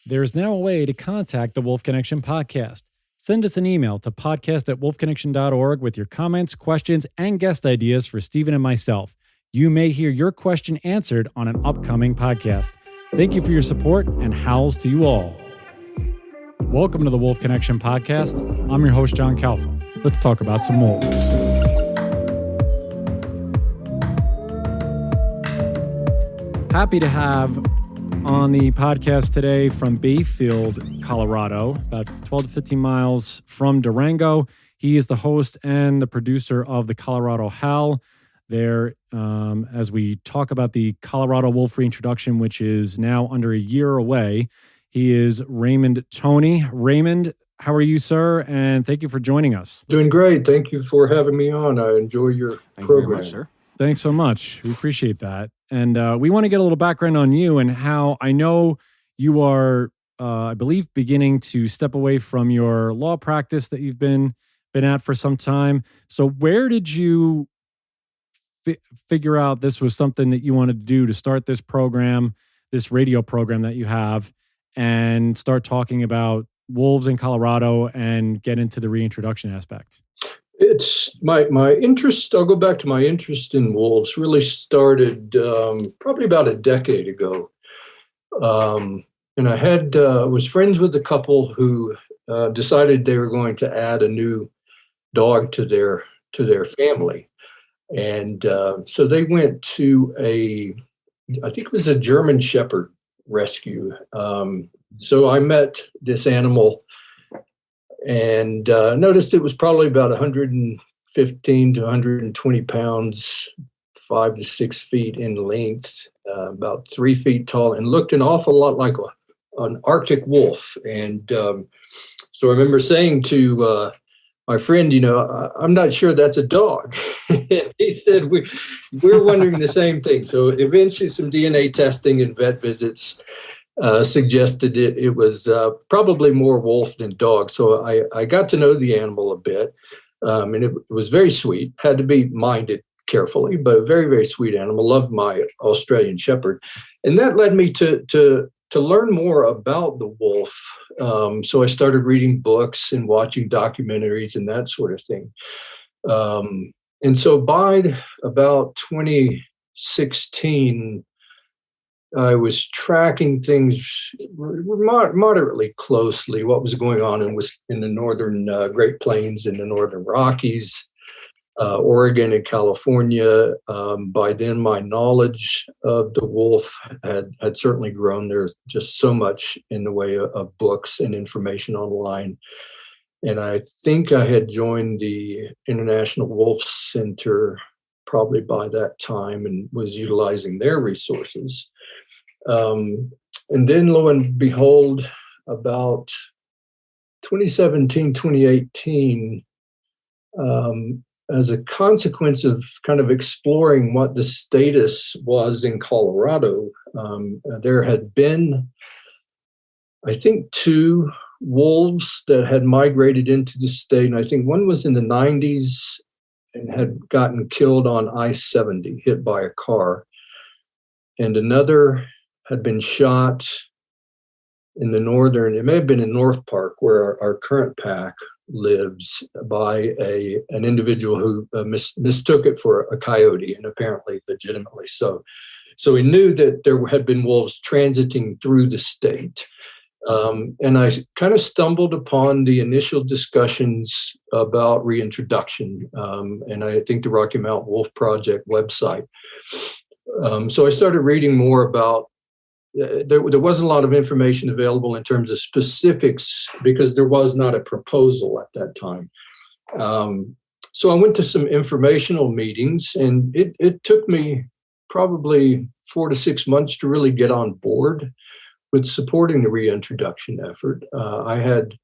There is now a way to contact the Wolf Connection podcast. Send us an email to podcast@wolfconnection.org with your comments, questions, and guest ideas for Stephen and myself. You may hear your question answered on an upcoming podcast. Thank you for your support, and howls to you all. Welcome to the Wolf Connection podcast. I'm your host, John Calfa. Let's talk about some wolves. Happy to have on the podcast today from Bayfield, Colorado, about 12 to 15 miles from Durango. He is the host and the producer of the Colorado Howl. There, as we talk about the Colorado Wolf Reintroduction, which is now under a year away, he is Raymond Toney. Raymond, how are you, sir? And thank you for joining us. Doing great. Thank you for having me on. I enjoy your program. Thank you very much, sir. Thanks so much. We appreciate that. And we want to get a little background on you and how I know you are, I believe, beginning to step away from your law practice that you've been at for some time. So where did you figure out this was something that you wanted to do to start this program, this radio program that you have, and start talking about wolves in Colorado and get into the reintroduction aspect? It's my interest. I'll go back to my interest in wolves. Really started probably about a decade ago, and I was friends with a couple who decided they were going to add a new dog to their family, and so they went to I think it was a German Shepherd rescue. So I met this animal and noticed it was probably about 115 to 120 pounds, 5 to 6 feet in length, about 3 feet tall, and looked an awful lot like an Arctic wolf. And so I remember saying to my friend, I'm not sure that's a dog. And he said, we're wondering the same thing. So eventually some DNA testing and vet visits suggested it was probably more wolf than dog. So I got to know the animal a bit, and it was very sweet. Had to be minded carefully, but a very, very sweet animal. Loved my Australian Shepherd. And that led me to learn more about the wolf. So I started reading books and watching documentaries and that sort of thing. And so by about 2016, I was tracking things moderately closely, what was going on in the northern Great Plains, in the northern Rockies, Oregon and California. By then, my knowledge of the wolf had certainly grown. There's just so much in the way of books and information online. And I think I had joined the International Wolf Center probably by that time and was utilizing their resources. And then lo and behold, about 2017, 2018, as a consequence of kind of exploring what the status was in Colorado, there had been, I think, 2 wolves that had migrated into the state. And I think one was in the 90s and had gotten killed on I-70, hit by a car. And another had been shot in the it may have been in North Park, where our current pack lives, by an individual who mistook it for a coyote, and apparently legitimately so. So we knew that there had been wolves transiting through the state. And I kind of stumbled upon the initial discussions about reintroduction, and I think the Rocky Mountain Wolf Project website. So I started reading more about. There wasn't a lot of information available in terms of specifics because there was not a proposal at that time. So I went to some informational meetings, and it took me probably 4 to 6 months to really get on board with supporting the reintroduction effort. I had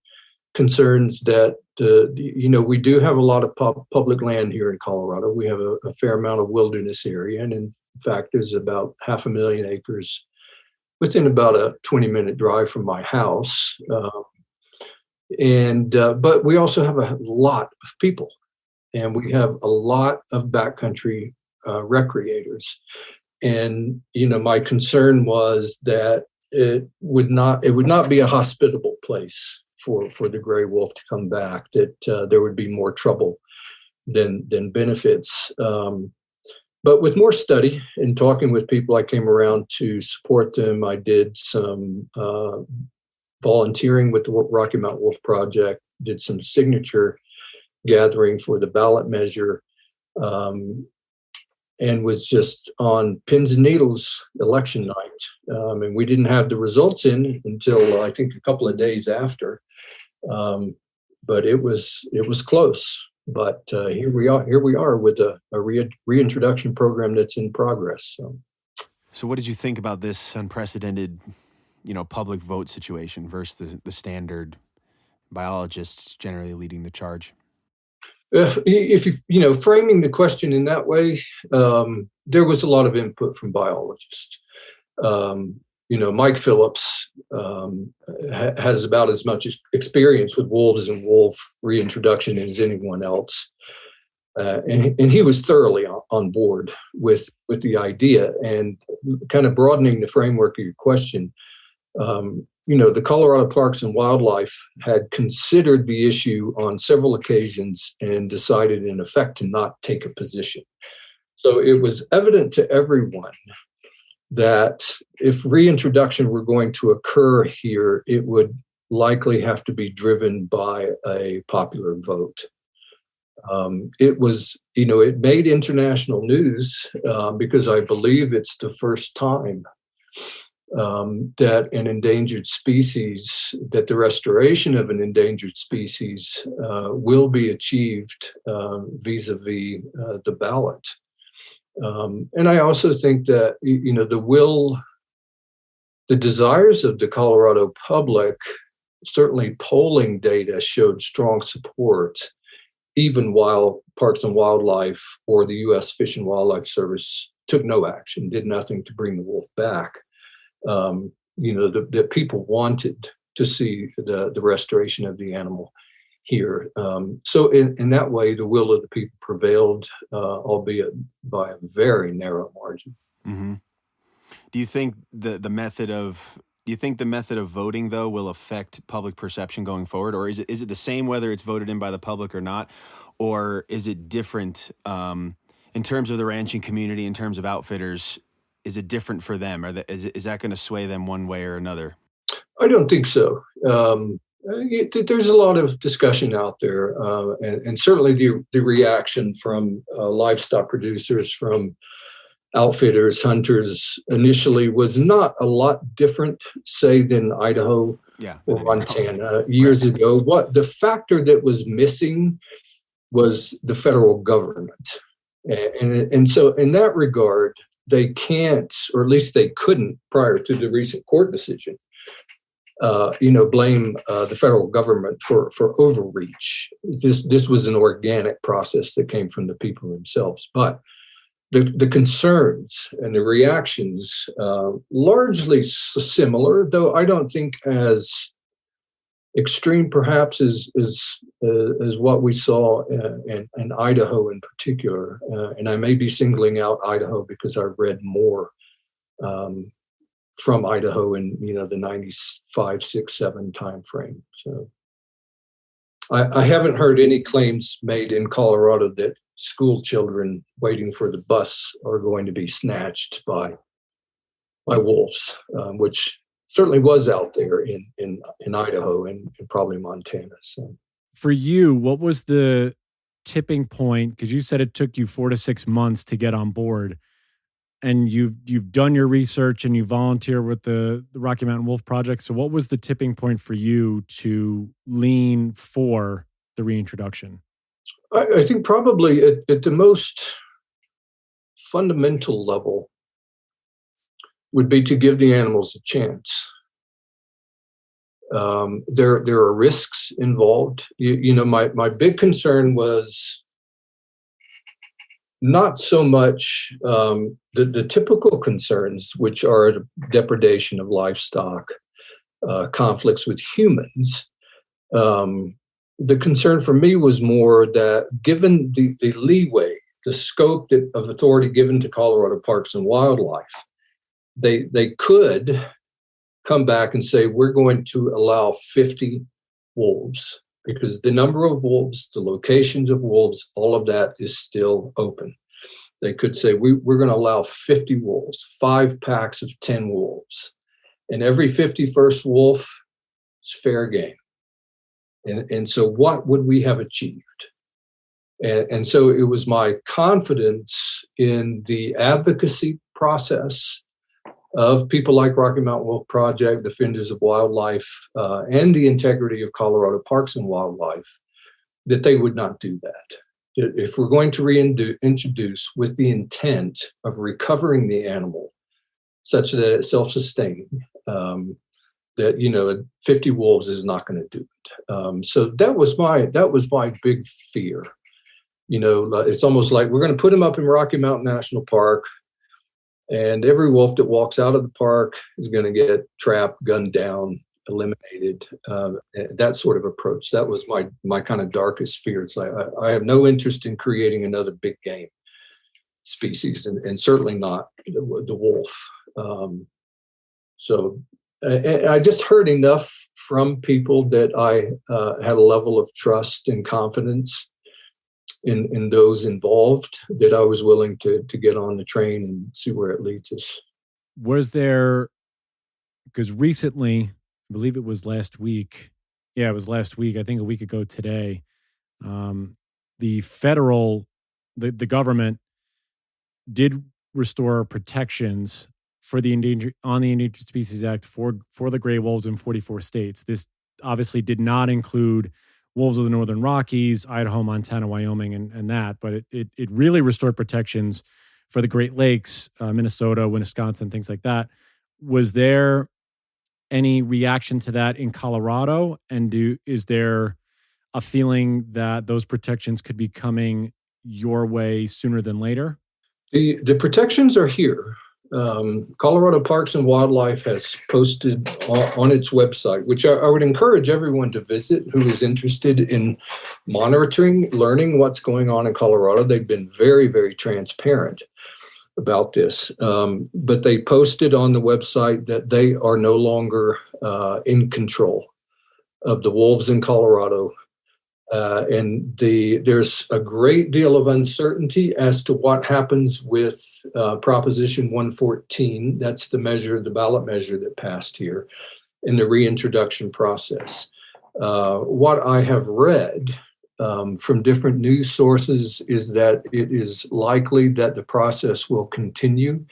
concerns that we do have a lot of public land here in Colorado. We have a fair amount of wilderness area, and in fact, there's about 500,000 acres within about a 20-minute drive from my house. But we also have a lot of people, and we have a lot of backcountry recreators. And, my concern was that it would not be a hospitable place for the gray wolf to come back, that there would be more trouble than benefits. But with more study and talking with people, I came around to support them. I did some volunteering with the Rocky Mountain Wolf Project, did some signature gathering for the ballot measure, and was just on pins and needles election night. And we didn't have the results in until I think a couple of days after. But it was close. But here we are with a reintroduction program that's in progress. So what did you think about this unprecedented, public vote situation versus the standard biologists generally leading the charge? If you framing the question in that way, there was a lot of input from biologists. Mike Phillips has about as much experience with wolves and wolf reintroduction as anyone else, and he was thoroughly on board with the idea. And kind of broadening the framework of your question, the Colorado Parks and Wildlife had considered the issue on several occasions and decided, in effect, to not take a position. So it was evident to everyone that if reintroduction were going to occur here, it would likely have to be driven by a popular vote. It made international news because I believe it's the first time that the restoration of an endangered species will be achieved vis-a-vis the ballot. And I also think that, the desires of the Colorado public, certainly polling data showed strong support, even while Parks and Wildlife or the U.S. Fish and Wildlife Service took no action, did nothing to bring the wolf back. The people wanted to see the restoration of the animal here. So in that way, the will of the people prevailed, albeit by a very narrow margin. Mm-hmm. Do you think the method of voting, though, will affect public perception going forward, or is it the same whether it's voted in by the public or not, or is it different in terms of the ranching community, in terms of outfitters? Is it different for them, or is that going to sway them one way or another? I don't think so. There's a lot of discussion out there, and certainly the reaction from livestock producers, from outfitters, hunters, initially was not a lot different, say, than Idaho or Montana years ago. What the factor that was missing was the federal government, and so in that regard, they can't, or at least they couldn't prior to the recent court decision, blame the federal government for overreach. This was an organic process that came from the people themselves. But the concerns and the reactions, largely similar, though I don't think as extreme perhaps as what we saw in Idaho in particular. And I may be singling out Idaho because I've read more from Idaho in the 95, 6, 7 time frame. So I haven't heard any claims made in Colorado that school children waiting for the bus are going to be snatched by wolves, which certainly was out there in Idaho and probably Montana. So, for you, what was the tipping point? Because you said it took you 4 to 6 months to get on board, and you've done your research and you volunteer with the Rocky Mountain Wolf Project. So, what was the tipping point for you to lean for the reintroduction? I think probably at the most fundamental level would be to give the animals a chance. There are risks involved. My big concern was not so much the typical concerns, which are depredation of livestock, conflicts with humans. The concern for me was more that, given the leeway, the scope of authority given to Colorado Parks and Wildlife, they could come back and say, we're going to allow 50 wolves, because the number of wolves, the locations of wolves, all of that is still open. They could say, we're going to allow 50 wolves, 5 packs of 10 wolves. And every 51st wolf is fair game. And so what would we have achieved? And so it was my confidence in the advocacy process of people like Rocky Mountain Wolf Project, Defenders of Wildlife, and the integrity of Colorado Parks and Wildlife, that they would not do that. If we're going to reintroduce with the intent of recovering the animal such that it's self-sustaining, that 50 wolves is not going to do it. So that was my big fear. It's almost like we're going to put them up in Rocky Mountain National Park, and every wolf that walks out of the park is going to get trapped, gunned down, eliminated. That sort of approach. That was my kind of darkest fear. It's like I have no interest in creating another big game species, and certainly not the wolf. So I just heard enough from people that I had a level of trust and confidence in those involved that I was willing to get on the train and see where it leads us. Was there, because recently, I believe it was last week. Yeah, it was last week. I think a week ago today, the government did restore protections for the Endangered Species Act for the gray wolves in 44 states. This obviously did not include wolves of the Northern Rockies, Idaho, Montana, Wyoming, and that, but it really restored protections for the Great Lakes, Minnesota, Wisconsin, things like that. Was there any reaction to that in Colorado? And is there a feeling that those protections could be coming your way sooner than later? The protections are here. Colorado Parks and Wildlife has posted on its website, which I would encourage everyone to visit who is interested in monitoring, learning what's going on in Colorado. They've been very, very transparent about this. But they posted on the website that they are no longer in control of the wolves in Colorado. And there's a great deal of uncertainty as to what happens with Proposition 114. That's the ballot measure that passed here in the reintroduction process. What I have read from different news sources is that it is likely that the process will continue.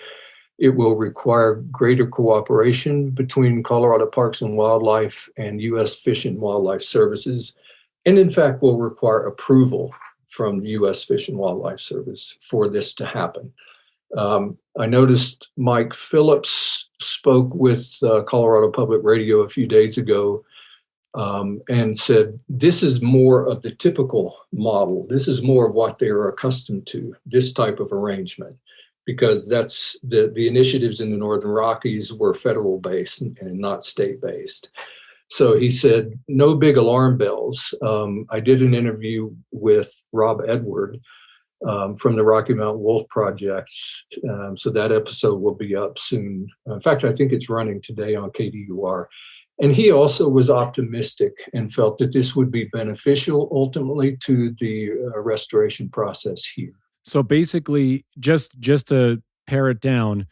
It will require greater cooperation between Colorado Parks and Wildlife and U.S. Fish and Wildlife Services, and in fact will require approval from the U.S. Fish and Wildlife Service for this to happen. I noticed Mike Phillips spoke with Colorado Public Radio a few days ago and said, this is more of the typical model. This is more of what they are accustomed to, this type of arrangement, because that's the initiatives in the Northern Rockies were federal based and not state based. So he said, no big alarm bells. I did an interview with Rob Edward from the Rocky Mountain Wolf Project. So that episode will be up soon. In fact, I think it's running today on KDUR. And he also was optimistic and felt that this would be beneficial ultimately to the restoration process here. So basically, just to pare it down,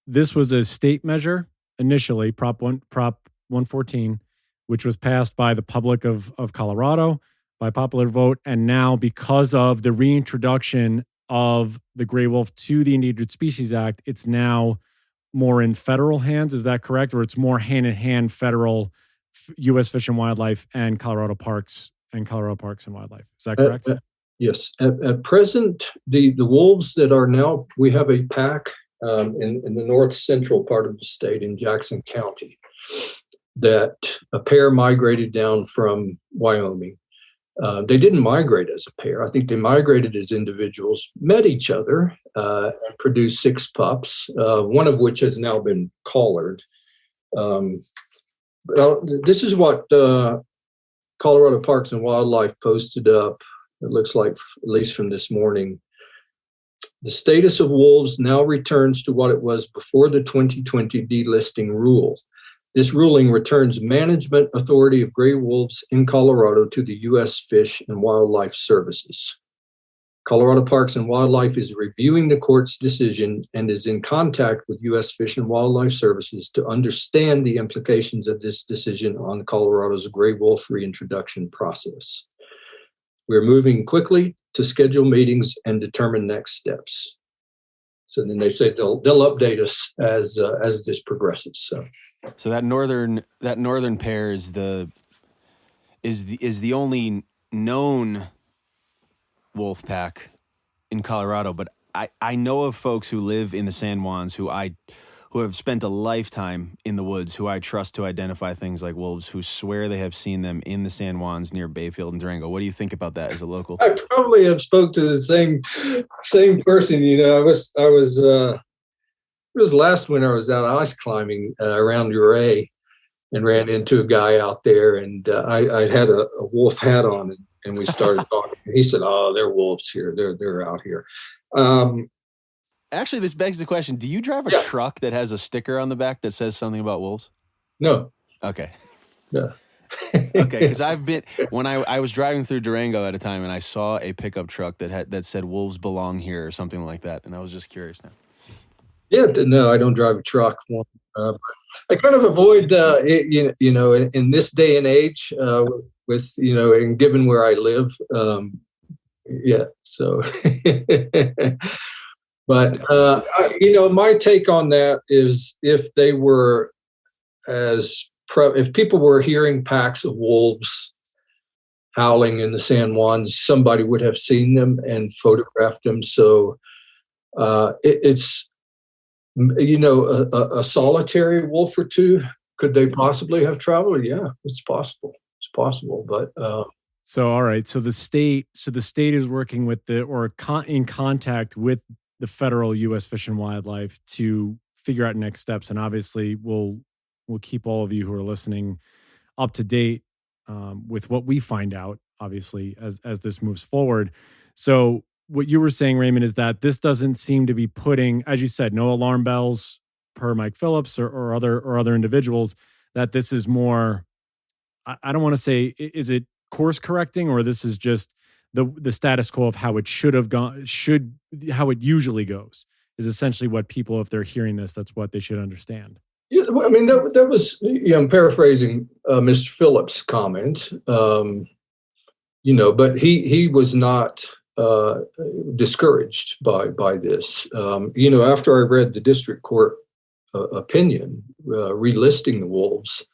this was a state measure initially, Prop 114, which was passed by the public of Colorado by popular vote. And now, because of the reintroduction of the gray wolf to the Endangered Species Act, it's now more in federal hands. Is that correct? Or it's more hand in hand federal U.S. Fish and Wildlife and Colorado Parks and Wildlife. Is that correct? Yes. At present, the wolves that are now, we have a pack in the north central part of the state in Jackson County that a pair migrated down from Wyoming. They didn't migrate as a pair. I think they migrated as individuals, met each other, and produced 6 pups, one of which has now been collared. This is what Colorado Parks and Wildlife posted up. It looks like, at least from this morning. The status of wolves now returns to what it was before the 2020 delisting rule. This ruling returns management authority of gray wolves in Colorado to the U.S. Fish and Wildlife Services. Colorado Parks and Wildlife is reviewing the court's decision and is in contact with U.S. Fish and Wildlife Services to understand the implications of this decision on Colorado's gray wolf reintroduction process. We're moving quickly to schedule meetings and determine next steps. So then they say they'll update us as this progresses. So that northern pair is the only known wolf pack in Colorado, but I know of folks who live in the San Juans who have spent a lifetime in the woods, who I trust to identify things like wolves, who swear they have seen them in the San Juans near Bayfield and Durango. What do you think about that as a local? I probably have spoke to the same person. It was last winter I was out ice climbing around Uray and ran into a guy out there, and I had a wolf hat on, and we started talking. He said, "Oh, there are wolves here. They're out here." Actually, this begs the question: do you drive a truck that has a sticker on the back that says something about wolves? No. Okay. No. Okay, because when I was driving through Durango at a time, and I saw a pickup truck that said "Wolves belong here" or something like that, and I was just curious now. Yeah, no, I don't drive a truck. I kind of avoid, in this day and age, and given where I live, So, but my take on that is if people were hearing packs of wolves howling in the San Juans, somebody would have seen them and photographed them. So it's. A solitary wolf or two, could they possibly have traveled? Yeah, it's possible. It's possible, but so all right. So the state is working with in contact with the federal U.S. Fish and Wildlife to figure out next steps, and obviously we'll keep all of you who are listening up to date with what we find out. Obviously, as this moves forward, so. What you were saying, Raymond, is that this doesn't seem to be putting, as you said, no alarm bells per Mike Phillips or other individuals, that this is more, I don't want to say, is it course correcting, or this is just the status quo of how it should have gone, how it usually goes, is essentially what people, if they're hearing this, that's what they should understand. Yeah, I mean, that was, I'm paraphrasing Mr. Phillips' comment, but he was not discouraged by this. After I read the district court opinion relisting the wolves,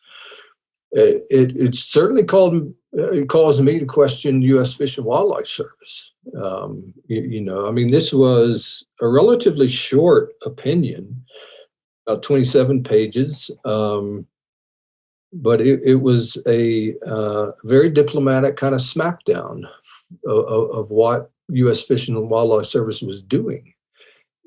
it certainly caused me to question U.S. Fish and Wildlife Service. This was a relatively short opinion, about 27 pages, but it was a very diplomatic kind of smackdown of what U.S. Fish and Wildlife Service was doing.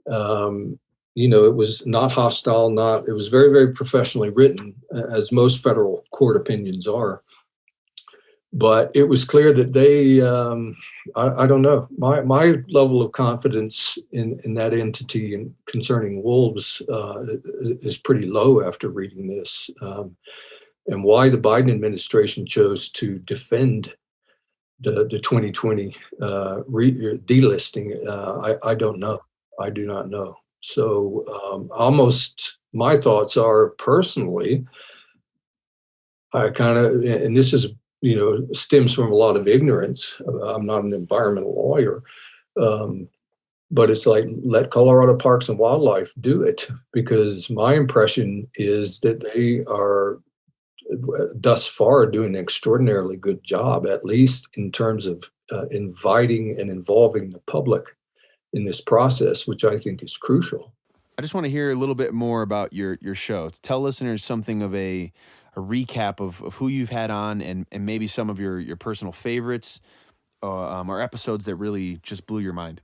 It was not hostile, it was very, very professionally written, as most federal court opinions are. But it was clear that they, I don't know, my level of confidence in that entity and concerning wolves is pretty low after reading this. And why the Biden administration chose to defend the 2020 delisting, I don't know. I do not know. So almost my thoughts are personally, I kind of, and this is, stems from a lot of ignorance. I'm not an environmental lawyer, but it's like, let Colorado Parks and Wildlife do it, because my impression is that they are thus far doing an extraordinarily good job, at least in terms of inviting and involving the public in this process, which I think is crucial. I just want to hear a little bit more about your show. Tell listeners something of a recap of who you've had on, and maybe some of your personal favorites or episodes that really just blew your mind.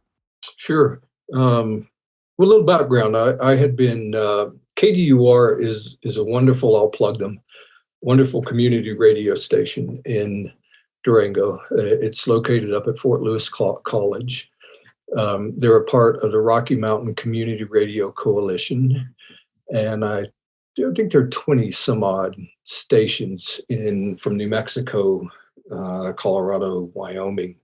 Sure. Well, a little background. I had been, KDUR is a wonderful, I'll plug them, wonderful community radio station in Durango. It's located up at Fort Lewis College. They're a part of the Rocky Mountain Community Radio Coalition. And I I think there are 20 some odd stations from New Mexico, Colorado, Wyoming,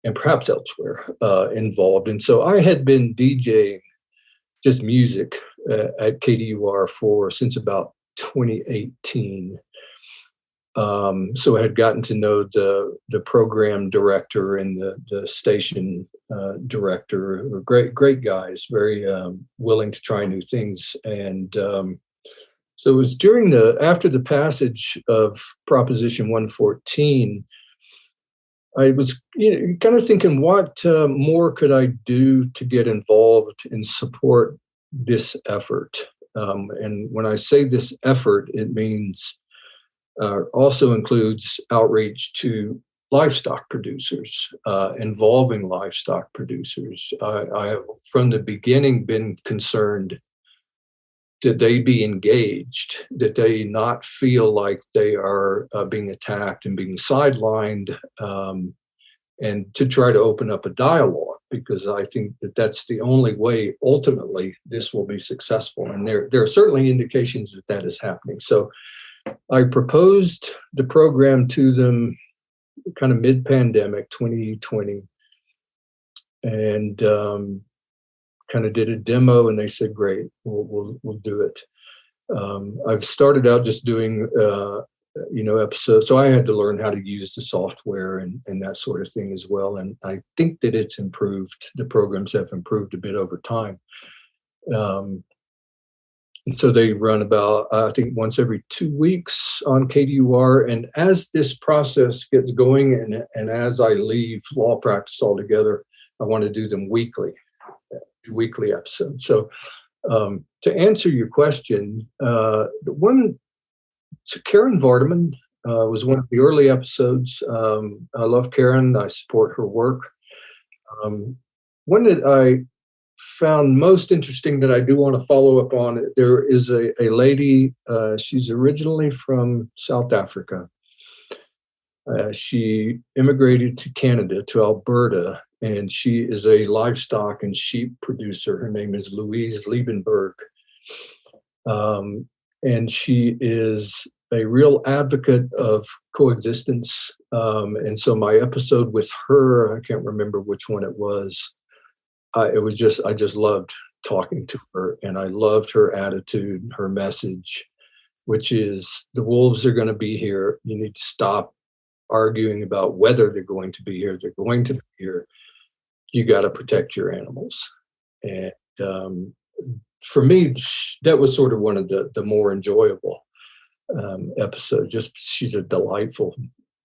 and perhaps elsewhere involved. And so I had been DJing just music at KDUR since about 2018. So I had gotten to know the program director and the station director, were great guys, very willing to try new things. And so it was after the passage of Proposition 114, I was kind of thinking, what more could I do to get involved and support this effort? And when I say this effort, it means also includes outreach to livestock producers, involving livestock producers. I have from the beginning been concerned that they be engaged, that they not feel like they are being attacked and being sidelined, and to try to open up a dialogue, because I think that that's the only way ultimately this will be successful. And there are certainly indications that is happening. So I proposed the program to them kind of mid-pandemic 2020, and kind of did a demo, and they said, great, we'll do it. I've started out just doing episodes, so I had to learn how to use the software and that sort of thing as well. And I think that it's improved. The programs have improved a bit over time. And so they run about, I think, once every 2 weeks on KDUR. And as this process gets going, and as I leave law practice altogether, I want to do them weekly episodes. So to answer your question, Karen Vardaman was one of the early episodes. I love Karen. I support her work. One that I found most interesting that I do want to follow up on, there is a lady, she's originally from South Africa. She immigrated to Canada, to Alberta, and she is a livestock and sheep producer. Her name is Louise Liebenberg. And she is a real advocate of coexistence. And so my episode with her, I can't remember which one it was, I just loved talking to her, and I loved her attitude, her message, which is the wolves are going to be here. You need to stop arguing about whether they're going to be here. They're going to be here. You got to protect your animals. And for me, that was sort of one of the more enjoyable episodes. Just she's a delightful,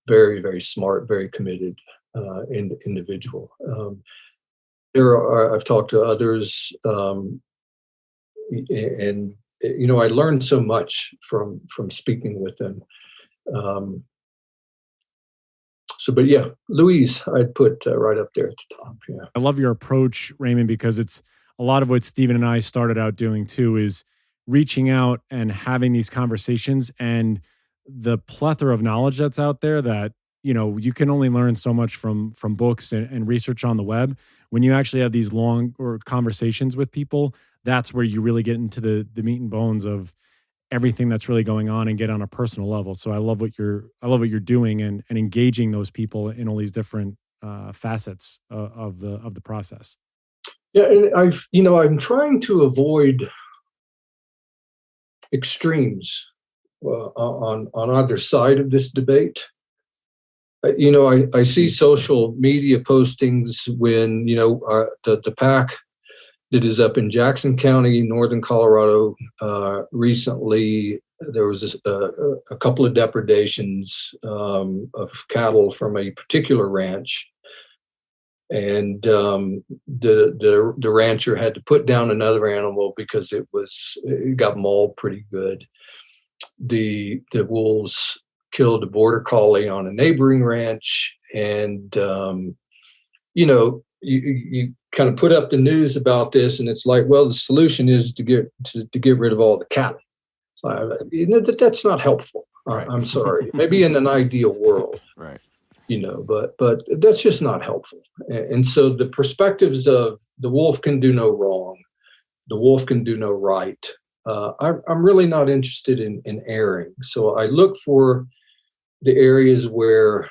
very, very smart, very committed individual. I've talked to others, and I learned so much from speaking with them. But yeah, Louise, I'd put right up there at the top. Yeah, I love your approach, Raymond, because it's a lot of what Stephen and I started out doing too, is reaching out and having these conversations, and the plethora of knowledge that's out there that, you can only learn so much from books and research on the web. When you actually have these long or conversations with people, that's where you really get into the meat and bones of everything that's really going on and get on a personal level. So I love what you're doing and engaging those people in all these different facets of the process. Yeah, and I'm trying to avoid extremes on either side of this debate. I see social media postings when, the pack that is up in Jackson County, northern Colorado, recently there was a couple of depredations of cattle from a particular ranch. And the rancher had to put down another animal because it got mauled pretty good. The wolves killed a border collie on a neighboring ranch, and you kind of put up the news about this, and it's like, well, the solution is to get rid of all the cattle. So that's not helpful. Right. I'm sorry. Maybe in an ideal world, right? But that's just not helpful. And so the perspectives of the wolf can do no wrong, the wolf can do no right, I'm really not interested in airing. So I look for the areas where,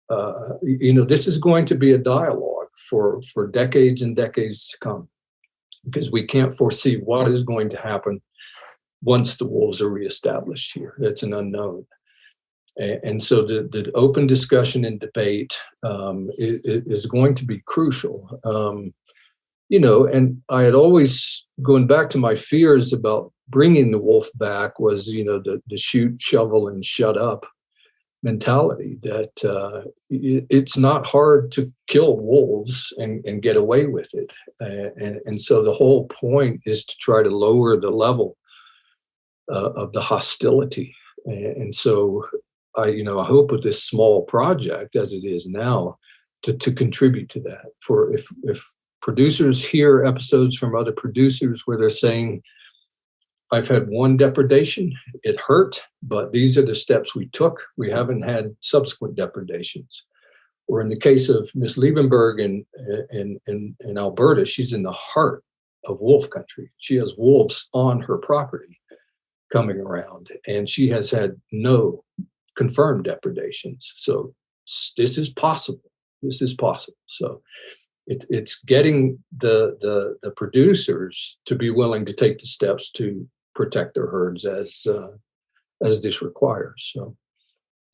this is going to be a dialogue for decades and decades to come, because we can't foresee what is going to happen once the wolves are reestablished here. That's an unknown. And so the open discussion and debate is going to be crucial. And I had always, going back to my fears about bringing the wolf back, was, the shoot, shovel, and shut up mentality, that it's not hard to kill wolves and get away with it. And so the whole point is to try to lower the level of the hostility. And so I hope with this small project, as it is now, to contribute to that. For if producers hear episodes from other producers where they're saying, I've had one depredation, it hurt, but these are the steps we took. We haven't had subsequent depredations. Or in the case of Miss Liebenberg in Alberta, she's in the heart of wolf country. She has wolves on her property coming around, and she has had no confirmed depredations. So this is possible. This is possible. So it's getting the producers to be willing to take the steps to protect their herds as this requires. So,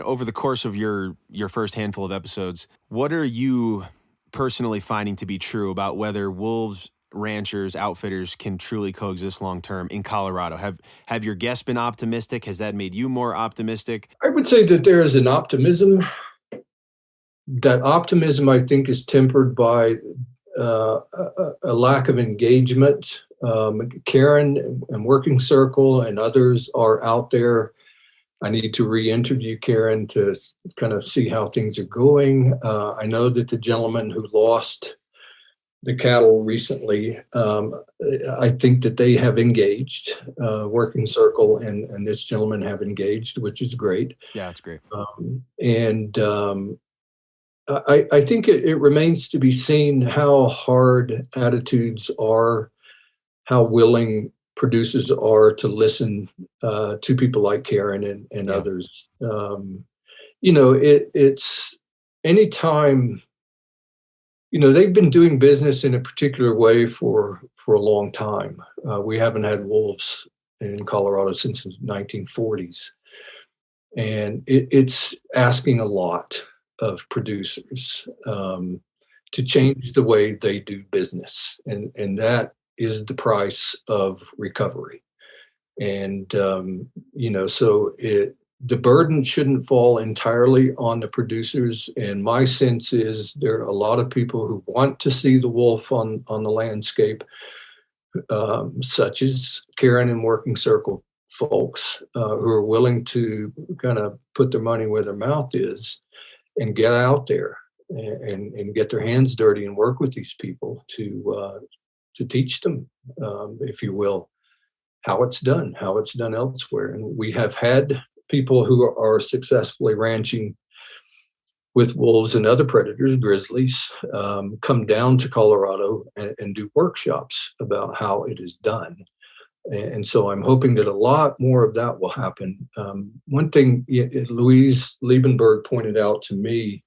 over the course of your first handful of episodes, what are you personally finding to be true about whether wolves, ranchers, outfitters can truly coexist long term in Colorado? Have your guests been optimistic? Has that made you more optimistic? I would say that there is an optimism. That optimism, I think, is tempered by a lack of engagement. Karen and Working Circle and others are out there. I need to re-interview Karen to kind of see how things are going. I know that the gentleman who lost the cattle recently, I think that they have engaged. Working Circle and this gentleman have engaged, which is great. Yeah, it's great. I think it remains to be seen how hard attitudes are, how willing producers are to listen to people like Karen and others. It's anytime, they've been doing business in a particular way for a long time. We haven't had wolves in Colorado since the 1940s. And it's asking a lot of producers to change the way they do business. And that is the price of recovery. And, so the burden shouldn't fall entirely on the producers. And my sense is there are a lot of people who want to see the wolf on the landscape, such as Karen and Working Circle folks, who are willing to kind of put their money where their mouth is and get out there and get their hands dirty and work with these people to teach them, if you will, how it's done elsewhere. And we have had people who are successfully ranching with wolves and other predators, grizzlies, come down to Colorado and do workshops about how it is done. And so I'm hoping that a lot more of that will happen. One thing Louise Liebenberg pointed out to me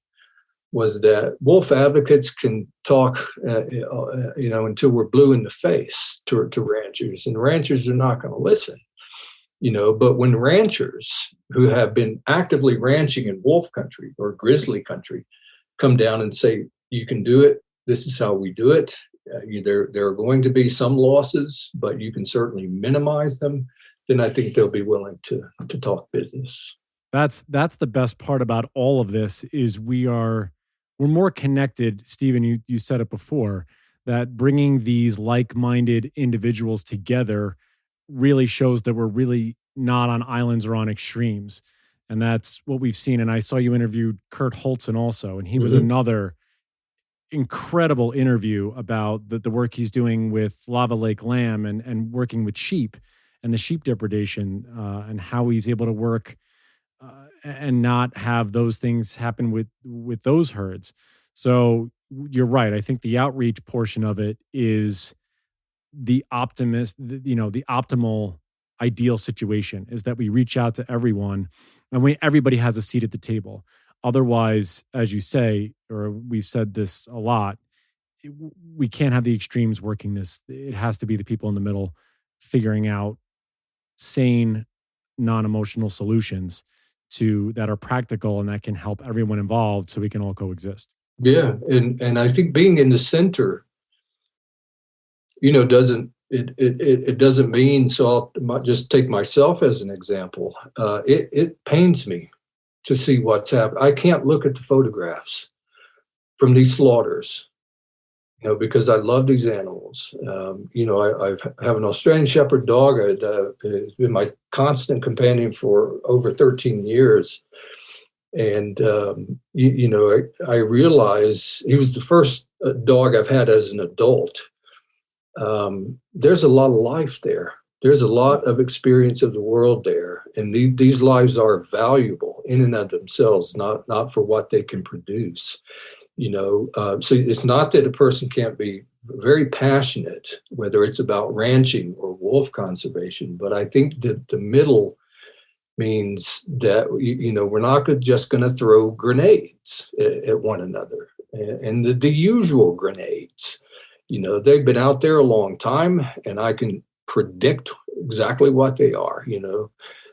was that wolf advocates can talk, until we're blue in the face to ranchers, and ranchers are not going to listen. But when ranchers who have been actively ranching in wolf country or grizzly country come down and say, you can do it, this is how we do it. There are going to be some losses, but you can certainly minimize them. Then I think they'll be willing to talk business. That's the best part about all of this is we're more connected. Stephen, you said it before, that bringing these like-minded individuals together really shows that we're really not on islands or on extremes. And that's what we've seen. And I saw you interviewed Kurt Holtzen also, and he was another incredible interview about the work he's doing with Lava Lake lamb and working with sheep and the sheep depredation, and how he's able to work and not have those things happen with those herds. So you're right. I think the outreach portion of it is the the optimal ideal situation is that we reach out to everyone and everybody has a seat at the table. Otherwise, as you say, or we've said this a lot, we can't have the extremes working this. It has to be the people in the middle figuring out sane, non-emotional solutions that are practical and that can help everyone involved so we can all coexist. Yeah. And I think being in the center, it doesn't mean, so I'll just take myself as an example. It pains me to see what's happened. I can't look at the photographs from these slaughters, because I love these animals. I have an Australian Shepherd dog. It's been my constant companion for over 13 years. And, I realize he was the first dog I've had as an adult. There's a lot of life there. There's a lot of experience of the world there. And these lives are valuable in and of themselves, not for what they can produce. So it's not that a person can't be very passionate, whether it's about ranching or wolf conservation, but I think that the middle means that, we're not just going to throw grenades at one another, and the usual grenades. They've been out there a long time, and I can predict exactly what they are.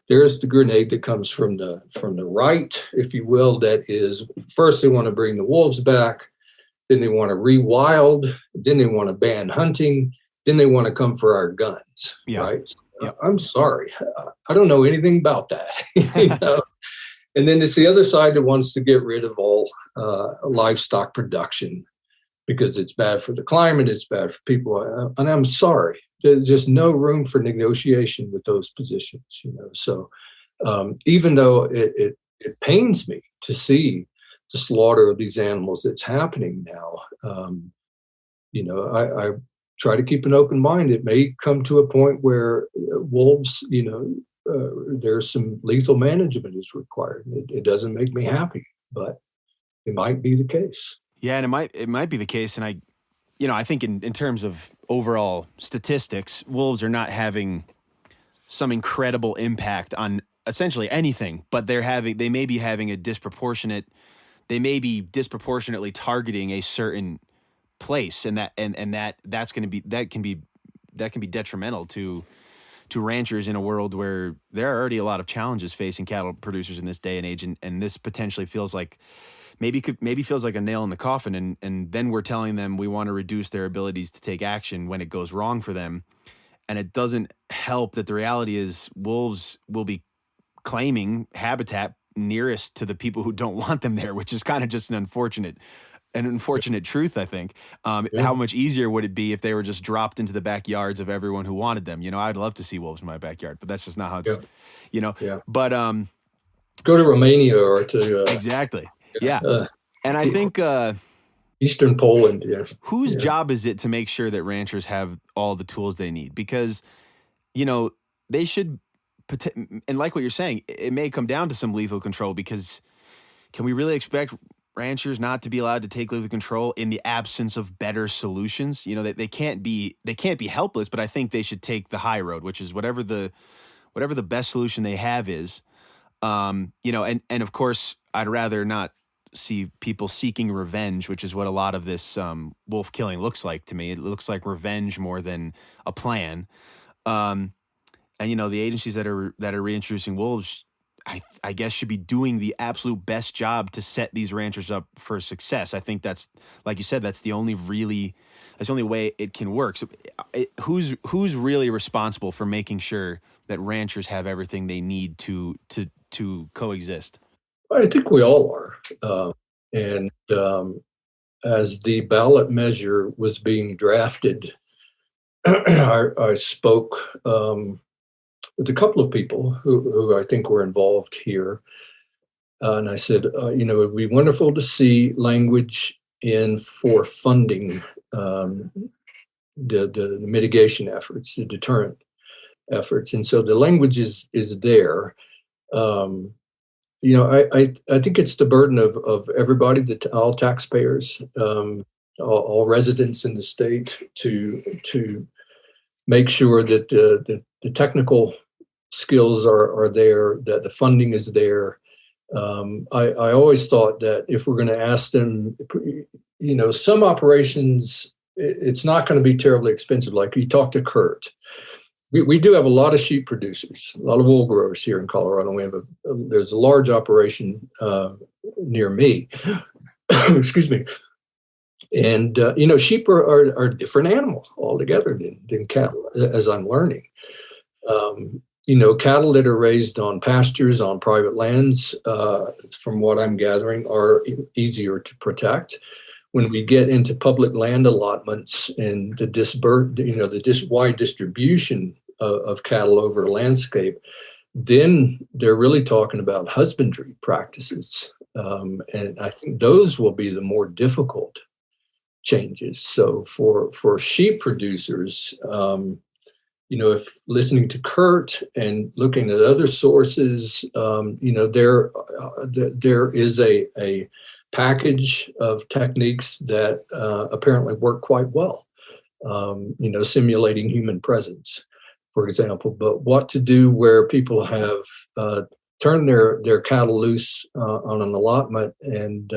There's the grenade that comes from the right, if you will, that is, first they want to bring the wolves back, then they want to rewild, then they want to ban hunting, then they want to come for our guns, right? Yeah. I'm sorry, I don't know anything about that. And then it's the other side that wants to get rid of all livestock production because it's bad for the climate, it's bad for people, and I'm sorry. There's just no room for negotiation with those positions, So even though it pains me to see the slaughter of these animals that's happening now, I try to keep an open mind. It may come to a point where wolves, there's some lethal management is required. It doesn't make me happy, but it might be the case. Yeah, and it might be the case, and I think in terms of overall statistics, wolves are not having some incredible impact on essentially anything, but they may be disproportionately targeting a certain place, and that can be detrimental to ranchers in a world where there are already a lot of challenges facing cattle producers in this day and age, and this potentially feels like maybe feels like a nail in the coffin, and then we're telling them we want to reduce their abilities to take action when it goes wrong for them. And it doesn't help that the reality is wolves will be claiming habitat nearest to the people who don't want them there, which is kind of just an unfortunate truth, I think. How much easier would it be if they were just dropped into the backyards of everyone who wanted them? I'd love to see wolves in my backyard, but that's just not how it's, but go to Romania or to exactly. Yeah. And I think Eastern Poland, whose job is it to make sure that ranchers have all the tools they need? Because, they should, and like what you're saying, it may come down to some lethal control, because can we really expect ranchers not to be allowed to take lethal control in the absence of better solutions? They can't be helpless, but I think they should take the high road, which is whatever the best solution they have is. And of course, I'd rather not see people seeking revenge, which is what a lot of this wolf killing looks like to me. It looks like revenge more than a plan. And the agencies that are reintroducing wolves, I guess, should be doing the absolute best job to set these ranchers up for success. I think that's, like you said, that's the only way it can work. So who's really responsible for making sure that ranchers have everything they need to coexist? I think we all are. And as the ballot measure was being drafted, I spoke with a couple of people who I think were involved here. And I said, it would be wonderful to see language in for funding the mitigation efforts, the deterrent efforts. And so the language is there. I think it's the burden of everybody, all taxpayers, all residents in the state, to make sure that the technical skills are there, that the funding is there. I always thought that if we're going to ask them, some operations, it's not going to be terribly expensive. Like you talk to Kurt. We do have a lot of sheep producers, a lot of wool growers here in Colorado. There's a large operation near me. Excuse me. And, sheep are a different animal altogether than cattle, as I'm learning. Cattle that are raised on pastures, on private lands, from what I'm gathering, are easier to protect. When we get into public land allotments and the wide distribution of cattle over a landscape, then they're really talking about husbandry practices. And I think those will be the more difficult changes. So for sheep producers, if listening to Kurt and looking at other sources, there is a package of techniques that apparently work quite well. Simulating human presence, for example. But what to do where people have turned their cattle loose on an allotment and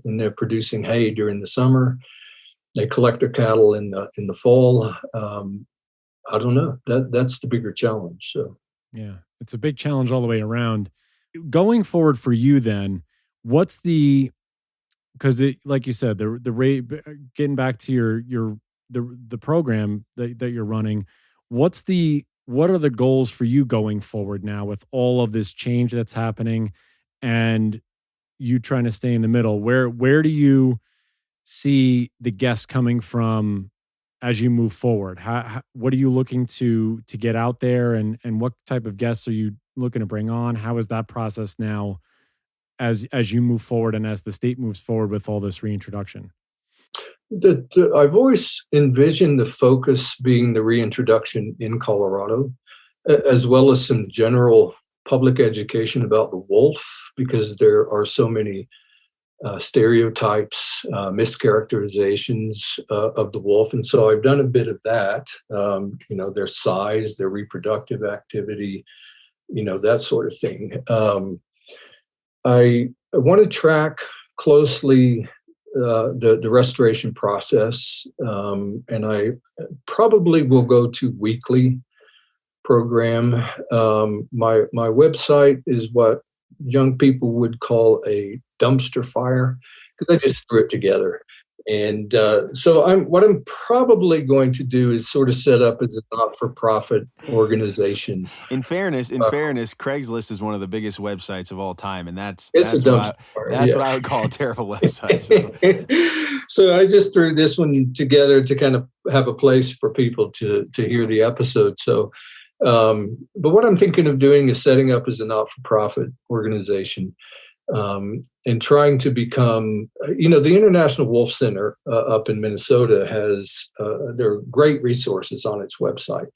they're producing hay during the summer. They collect their cattle in the fall. I don't know. That's the bigger challenge. So yeah, it's a big challenge all the way around. Going forward for you, then, what's because like you said, the rate. Getting back to the program that you're running, what are the goals for you going forward now with all of this change that's happening, and you trying to stay in the middle? Where do you see the guests coming from as you move forward? What are you looking to get out there, and what type of guests are you looking to bring on? How is that process now as you move forward and as the state moves forward with all this reintroduction? I've always envisioned the focus being the reintroduction in Colorado, as well as some general public education about the wolf, because there are so many stereotypes, mischaracterizations of the wolf. And so I've done a bit of that, their size, their reproductive activity, that sort of thing. I want to track closely the restoration process, and I probably will go to weekly program. My website is what young people would call a dumpster fire, because I just threw it together. And so what I'm probably going to do is sort of set up as a not-for-profit organization. In fairness, Craigslist is one of the biggest websites of all time, and that's what I would call a terrible website. So I just threw this one together to kind of have a place for people to hear the episode. So, but what I'm thinking of doing is setting up as a not-for-profit organization. And trying to become, the International Wolf Center up in Minnesota has, there are great resources on its website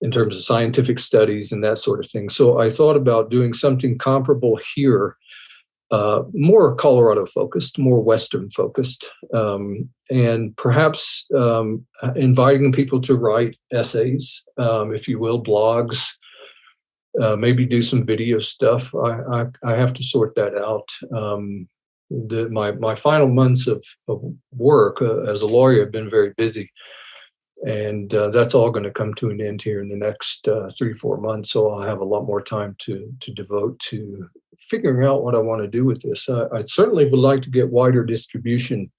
in terms of scientific studies and that sort of thing. So I thought about doing something comparable here, more Colorado focused, more Western focused, and perhaps inviting people to write essays, if you will, blogs. Maybe do some video stuff. I have to sort that out. My final months of work as a lawyer have been very busy, and that's all going to come to an end here in the next 3-4 months. So I'll have a lot more time to devote to figuring out what I want to do with this. I certainly would like to get wider distribution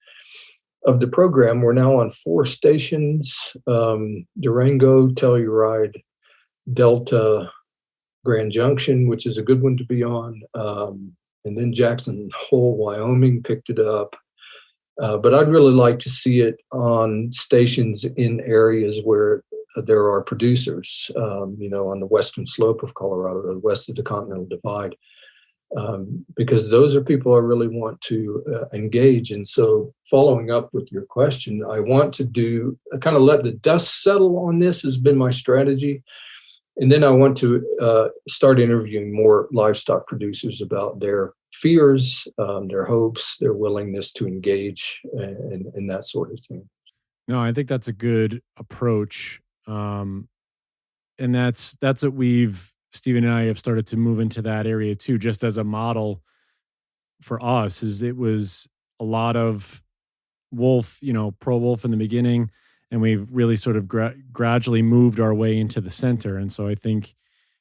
of the program. We're now on 4 stations: Durango, Telluride, Delta, Grand Junction, which is a good one to be on, and then Jackson Hole, Wyoming picked it up. But I'd really like to see it on stations in areas where there are producers, on the western slope of Colorado, west of the Continental Divide, because those are people I really want to engage. And so following up with your question, I want to kind of let the dust settle on this has been my strategy. And then I want to start interviewing more livestock producers about their fears, their hopes, their willingness to engage, and that sort of thing. No, I think that's a good approach. And that's what Stephen and I have started to move into that area too, just as a model for us. Is it was a lot of wolf, pro wolf in the beginning, and we've really sort of gradually moved our way into the center. And so I think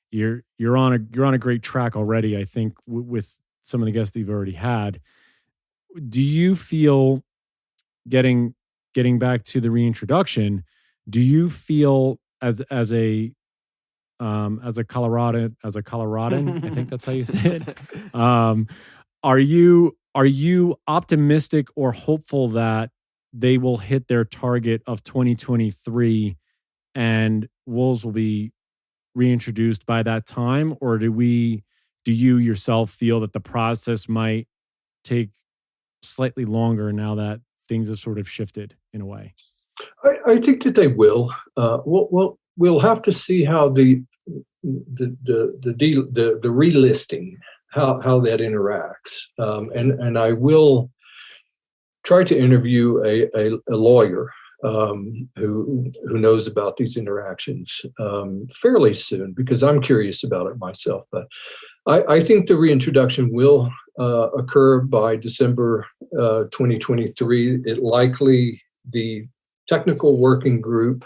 you're on a great track already. I think with some of the guests that you've already had. Do you feel getting back to the reintroduction? Do you feel as a Coloradan, I think that's how you say it. Are you optimistic or hopeful that they will hit their target of 2023 and wolves will be reintroduced by that time? Or do you yourself feel that the process might take slightly longer now that things have sort of shifted in a way? I think that they will. We'll have to see how the relisting, how that interacts, and I will try to interview a lawyer who knows about these interactions fairly soon, because I'm curious about it myself. But I think the reintroduction will occur by December 2023. It likely, the technical working group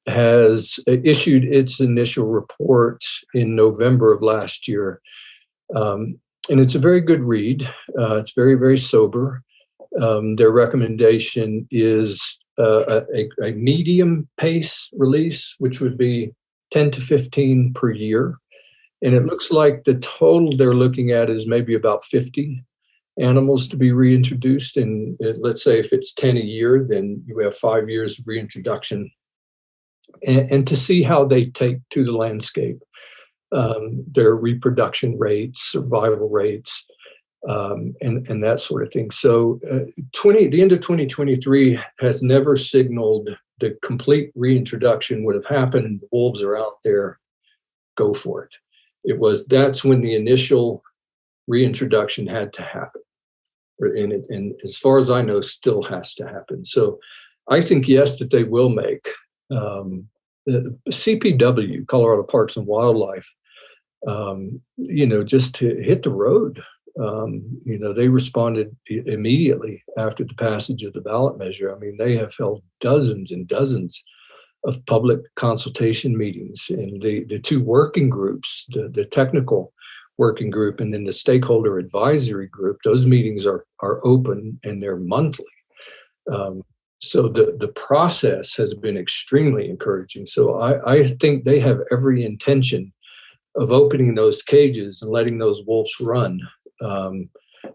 has issued its initial report in November of last year. And it's a very good read. It's very, very sober. Their recommendation is a medium pace release, which would be 10 to 15 per year. And it looks like the total they're looking at is maybe about 50 animals to be reintroduced. And let's say if it's 10 a year, then you have 5 years of reintroduction. And to see how they take to the landscape, their reproduction rates, survival rates, and that sort of thing. So the end of 2023 has never signaled the complete reintroduction would have happened. The wolves are out there, go for it. That's when the initial reintroduction had to happen. And as far as I know, still has to happen. So I think, yes, that they will make. The CPW, Colorado Parks and Wildlife, just to hit the road. They responded immediately after the passage of the ballot measure. I mean, they have held dozens and dozens of public consultation meetings, and the two working groups, the technical working group and then the stakeholder advisory group, those meetings are open and they're monthly. So the process has been extremely encouraging. So I think they have every intention of opening those cages and letting those wolves run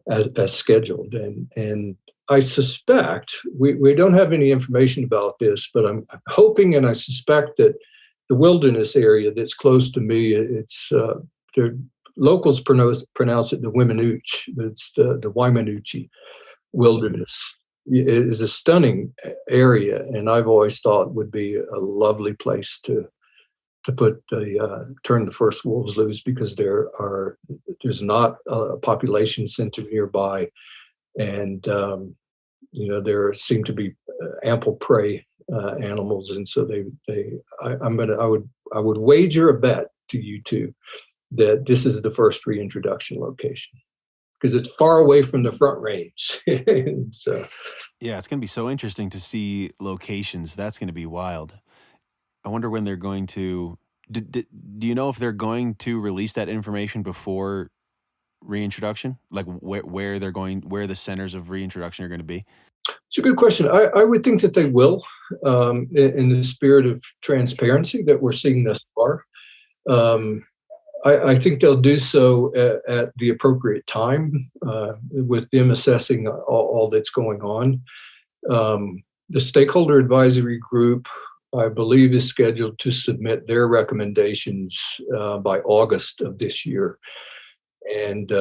as scheduled. And I suspect, we don't have any information about this, but I'm hoping and I suspect that the wilderness area that's close to me, it's the locals pronounce it the Wiminuche. It's the Waimanuche wilderness. It is a stunning area, and I've always thought would be a lovely place to turn the first wolves loose, because there's not a population center nearby, and there seem to be ample prey animals, and so I would wager a bet to you two that this is the first reintroduction location, because it's far away from the Front Range. So, yeah, it's going to be so interesting to see locations. That's going to be wild. I wonder when they're going to. Do you know if they're going to release that information before reintroduction? Like where the centers of reintroduction are going to be? It's a good question. I would think that they will, in the spirit of transparency that we're seeing thus far. I think they'll do so at the appropriate time, with them assessing all that's going on. The stakeholder advisory group, I believe, is scheduled to submit their recommendations by August of this year. And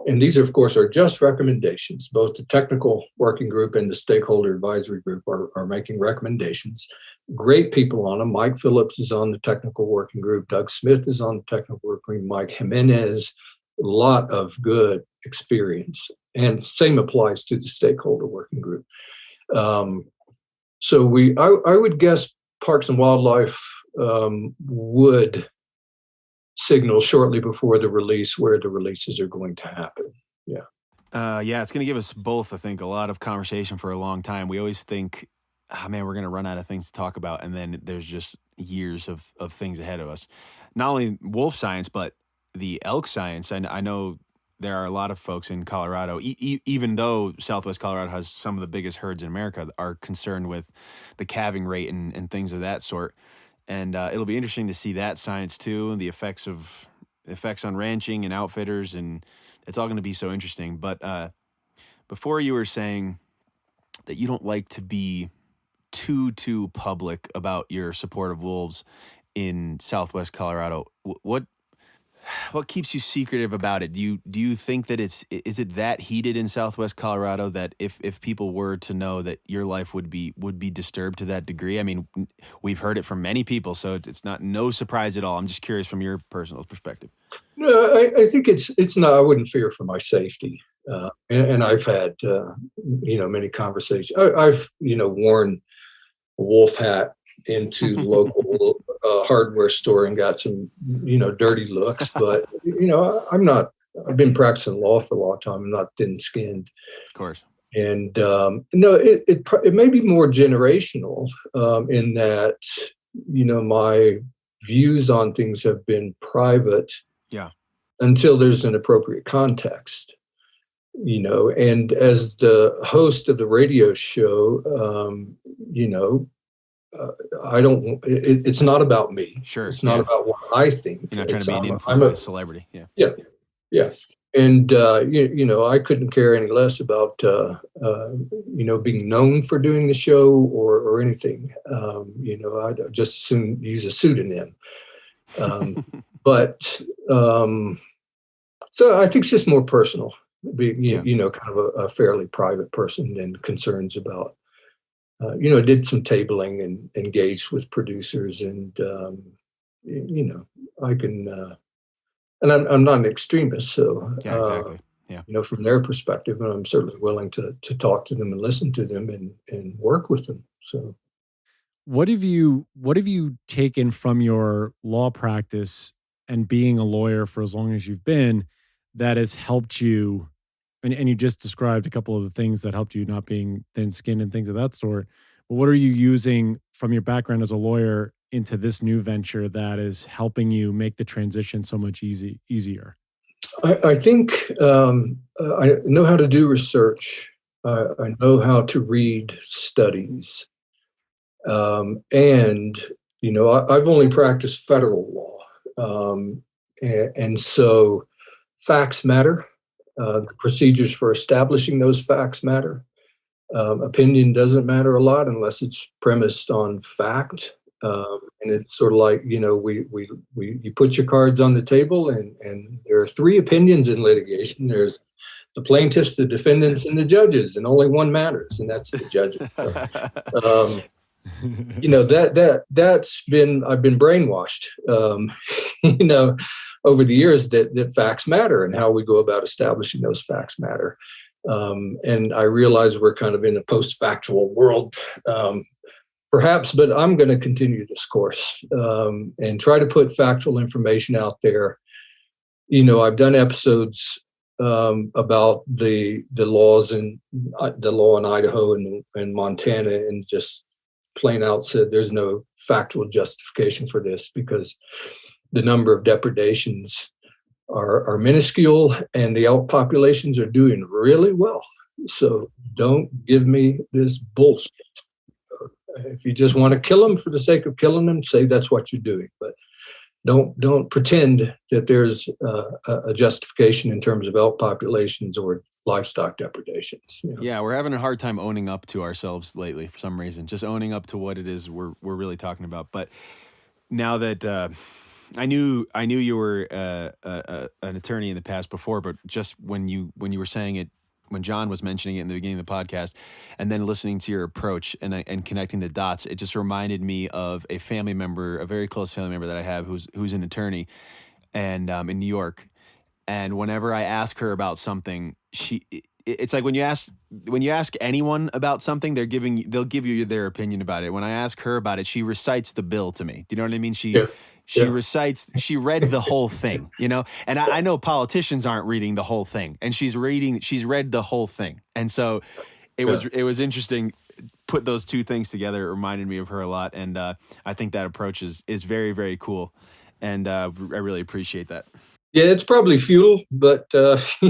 these, of course, are just recommendations. Both the technical working group and the stakeholder advisory group are making recommendations. Great people on them. Mike Phillips is on the technical working group. Doug Smith is on the technical working group. Mike Jimenez, a lot of good experience. And same applies to the stakeholder working group. So I would guess Parks and Wildlife would signal shortly before the release where the releases are going to happen. Yeah. Yeah, it's going to give us both, I think, a lot of conversation for a long time. We always think, oh, man, we're going to run out of things to talk about. And then there's just years of things ahead of us. Not only wolf science, but the elk science. And I know there are a lot of folks in Colorado, even though Southwest Colorado has some of the biggest herds in America, are concerned with the calving rate and things of that sort. And it'll be interesting to see that science too, and the effects on ranching and outfitters, and it's all going to be so interesting. But before, you were saying that you don't like to be too public about your support of wolves in Southwest Colorado. What keeps you secretive about it? Do you think that is it that heated in Southwest Colorado that if people were to know that your life would be disturbed to that degree? I mean, we've heard it from many people, so it's no surprise at all. I'm just curious from your personal perspective. No, I think it's not. I wouldn't fear for my safety, and I've had many conversations. I've worn a wolf hat into local hardware store and got some dirty looks, but I'm not. I've been practicing law for a long time. I'm not thin-skinned, Of course. and no, it may be more generational in that my views on things have been private. Yeah. Until there's an appropriate context, and as the host of the radio show, I don't. It's not about me. Sure. It's not about what I think. You're not trying to be an influencer, celebrity. Yeah. Yeah. And I couldn't care any less about being known for doing the show or anything. I'd just as soon use a pseudonym. But so I think it's just more personal. Being kind of a fairly private person than concerns about. Did some tabling and engaged with producers, and I can, and I'm not an extremist, so yeah, exactly. Yeah, from their perspective, and I'm certainly willing to talk to them and listen to them and work with them. So, what have you taken from your law practice and being a lawyer for as long as you've been that has helped you? And you just described a couple of the things that helped you not being thin-skinned and things of that sort. But what are you using from your background as a lawyer into this new venture that is helping you make the transition so much easier? I think I know how to do research. I know how to read studies. And, I've only practiced federal law. And so facts matter. The procedures for establishing those facts matter. Opinion doesn't matter a lot unless it's premised on fact. And it's sort of like, you put your cards on the table, and there are three opinions in litigation. There's the plaintiffs, the defendants, and the judges, and only one matters, and that's the judges. That's been, I've been brainwashed, over the years that facts matter and how we go about establishing those facts matter. And I realize we're kind of in a post-factual world, perhaps, but I'm going to continue this course and try to put factual information out there. I've done episodes about the laws and the law in Idaho and Montana, and just plain out said there's no factual justification for this because the number of depredations are minuscule and the elk populations are doing really well. So don't give me this bullshit. If you just want to kill them for the sake of killing them, say that's what you're doing. But don't pretend that there's a justification in terms of elk populations or livestock depredations. Yeah, we're having a hard time owning up to ourselves lately for some reason. Just owning up to what it is we're really talking about. But now that I knew you were an attorney in the past before, but just when you were saying it, when John was mentioning it in the beginning of the podcast, and then listening to your approach and connecting the dots, it just reminded me of a family member, a very close family member that I have who's an attorney, and in New York. And whenever I ask her about something, it's like when you ask anyone about something, they'll give you their opinion about it. When I ask her about it, she recites the bill to me. Do you know what I mean? She read the whole thing, and I know politicians aren't reading the whole thing, and she's read the whole thing. And so it was interesting. Put those two things together. It reminded me of her a lot. And I think that approach is very, very cool. And I really appreciate that. Yeah, it's probably fuel, but that's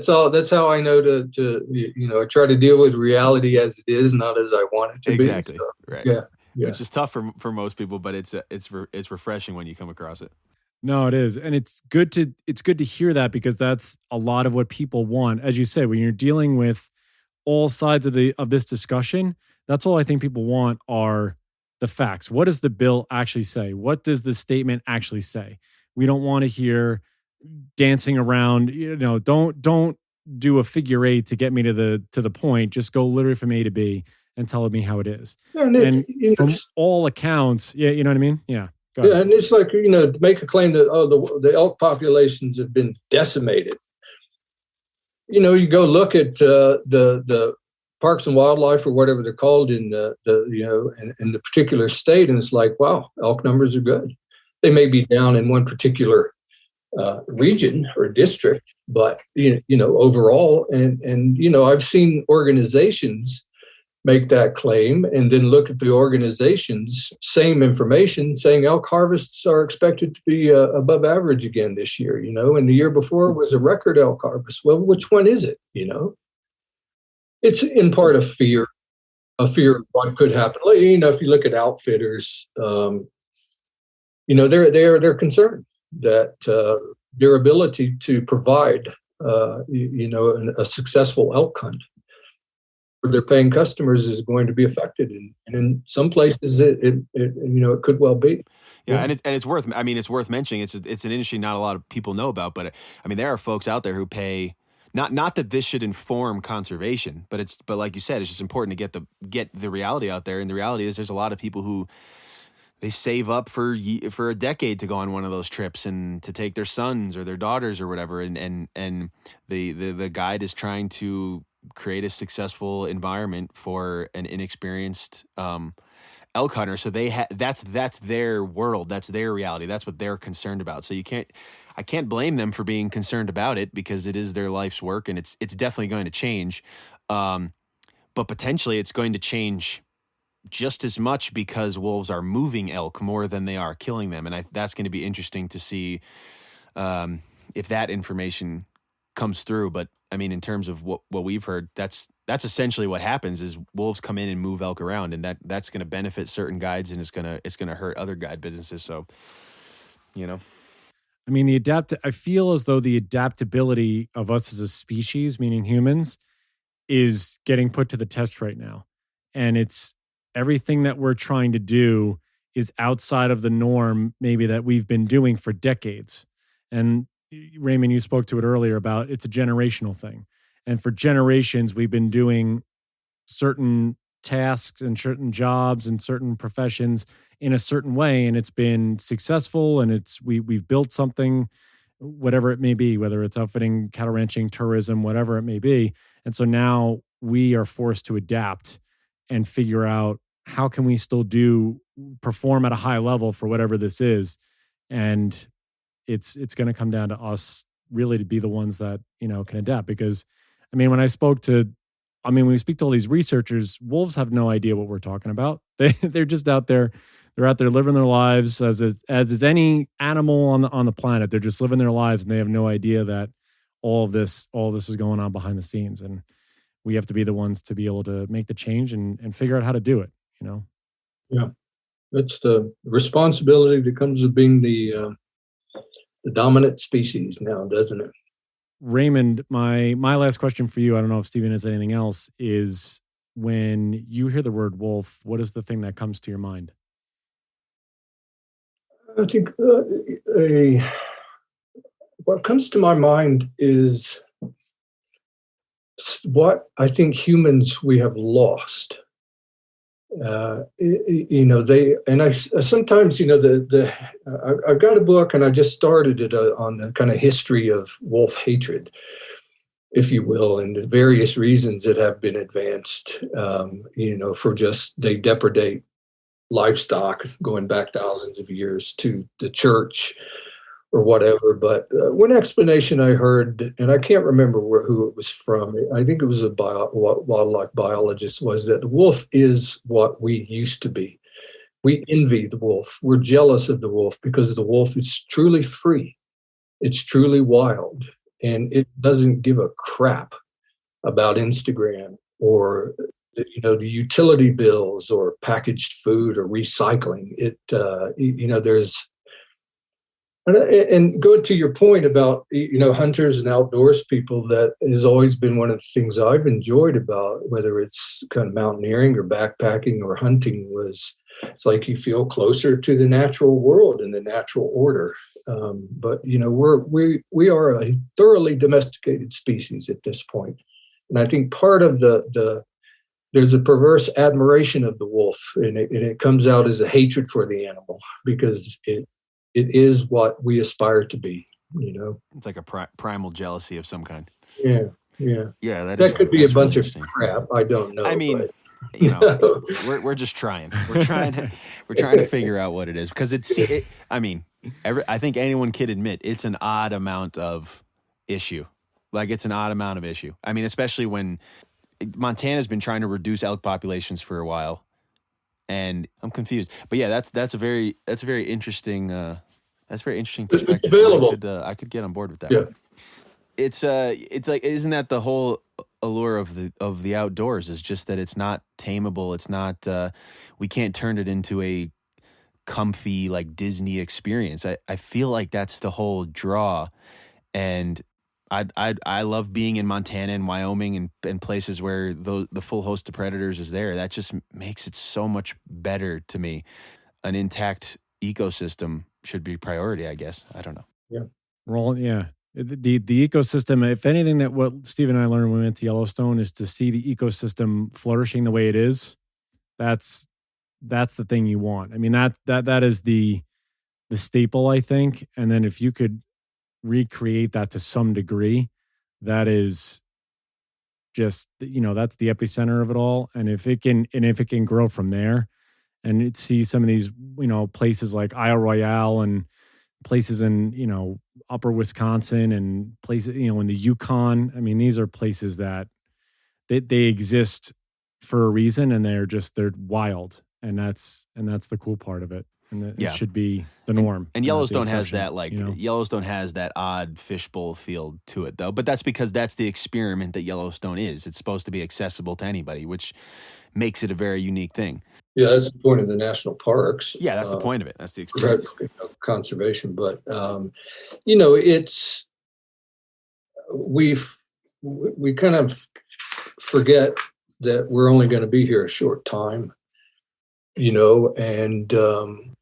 all. That's how I know to I try to deal with reality as it is, not as I want it to be. Exactly. So, right. Yeah. Which is tough for most people, but it's refreshing when you come across it. No, it is. And it's good to hear that, because that's a lot of what people want. As you said, when you're dealing with all sides of this discussion, that's all I think people want are the facts. What does the bill actually say? What does the statement actually say? We don't want to hear dancing around. Don't do a figure eight to get me to the point. Just go literally from A to B and tell me how it is. Yeah, and from all accounts, you know what I mean? Yeah. Yeah, and it's like, to make a claim that the elk populations have been decimated. You go look at the parks and wildlife, or whatever they're called in in the particular state, and it's like, wow, elk numbers are good. They may be down in one particular region or district, but overall, and I've seen organizations make that claim, and then look at the organization's same information saying elk harvests are expected to be above average again this year, and the year before was a record elk harvest. Well, which one is it? It's in part a fear of what could happen. If you look at outfitters, they're concerned that their ability to provide, a successful elk hunt for their paying customers is going to be affected, and in some places it could well be. Yeah, and it's worth mentioning. It's an industry not a lot of people know about, but there are folks out there who pay. Not that this should inform conservation, but like you said, it's just important to get the reality out there. And the reality is, there's a lot of people who they save up for a decade to go on one of those trips and to take their sons or their daughters or whatever, and the guide is trying to create a successful environment for an inexperienced elk hunter. So that's their world, that's their reality, that's what they're concerned about. So I can't blame them for being concerned about it, because it is their life's work, and it's definitely going to change. But potentially it's going to change just as much, because wolves are moving elk more than they are killing them. And that's going to be interesting to see if that information comes through. But in terms of what we've heard, that's essentially what happens is wolves come in and move elk around, and that's going to benefit certain guides, and it's going to hurt other guide businesses. So, I feel as though the adaptability of us as a species, meaning humans, is getting put to the test right now. And it's everything that we're trying to do is outside of the norm, maybe that we've been doing for decades. And Raymond, you spoke to it earlier about it's a generational thing. And for generations, we've been doing certain tasks and certain jobs and certain professions in a certain way, and it's been successful, and we've built something, whatever it may be, whether it's outfitting, cattle ranching, tourism, whatever it may be. And so now we are forced to adapt and figure out how can we still perform at a high level for whatever this is. And it's going to come down to us really to be the ones that, can adapt. Because when we speak to all these researchers, wolves have no idea what we're talking about. They're just out there. They're out there living their lives as is any animal on the planet. They're just living their lives, and they have no idea that all this is going on behind the scenes. And we have to be the ones to be able to make the change and figure out how to do it. Yeah, that's the responsibility that comes with being the dominant species now, doesn't it? Raymond, my last question for you, I don't know if Stephen has anything else, is when you hear the word wolf, what is the thing that comes to your mind? I think what comes to my mind is what I think humans we have lost. Sometimes I've got a book, and I just started it on the kind of history of wolf hatred. if you will, and the various reasons that have been advanced, for just they depredate livestock going back thousands of years to the church or whatever. But one explanation I heard, and I can't remember who it was from, I think it was a wildlife biologist, was that the wolf is what we used to be. We envy the wolf. We're jealous of the wolf because the wolf is truly free. It's truly wild. And it doesn't give a crap about Instagram or the utility bills or packaged food or recycling. There's and go to your point about hunters and outdoors people. That has always been one of the things I've enjoyed about whether it's kind of mountaineering or backpacking or hunting. It's like you feel closer to the natural world and the natural order. But we are a thoroughly domesticated species at this point, and I think part of there's a perverse admiration of the wolf, and it comes out as a hatred for the animal because it is what we aspire to be. It's like a primal jealousy of some kind. Yeah. That could be a bunch of crap. I don't know. I mean, we're just trying. We're trying to figure out what it is because I think anyone can admit it's an odd amount of issue. Like it's an odd amount of issue. I mean, especially when Montana's been trying to reduce elk populations for a while, and I'm confused. But yeah, that's a very interesting perspective. It's available. I could get on board with that. Yeah. It's like, isn't that the whole allure of the outdoors? Is just that it's not tameable. It's not. We can't turn it into a comfy like Disney experience. I feel like that's the whole draw, and I love being in Montana and Wyoming and places where the full host of predators is there. That just makes it so much better to me. An intact ecosystem should be priority, I guess. I don't know. Yeah. The ecosystem, if anything, that what Steve and I learned when we went to Yellowstone is to see the ecosystem flourishing the way it is. That's the thing you want. I mean, that is the staple, I think. And then if you could recreate that to some degree, that is just, that's the epicenter of it all. And if it can grow from there and see some of these, places like Isle Royale and places in, upper Wisconsin and places, in the Yukon. I mean, these are places that they exist for a reason, and they're wild. And that's the cool part of it. And it should be the norm. And Yellowstone has that, Yellowstone has that odd fishbowl feel to it, though. But that's because that's the experiment that Yellowstone is. It's supposed to be accessible to anybody, which makes it a very unique thing. Yeah, that's the point of the national parks. Yeah, that's the point of it. That's the experience. Conservation. But, it's, we kind of forget that we're only going to be here a short time, and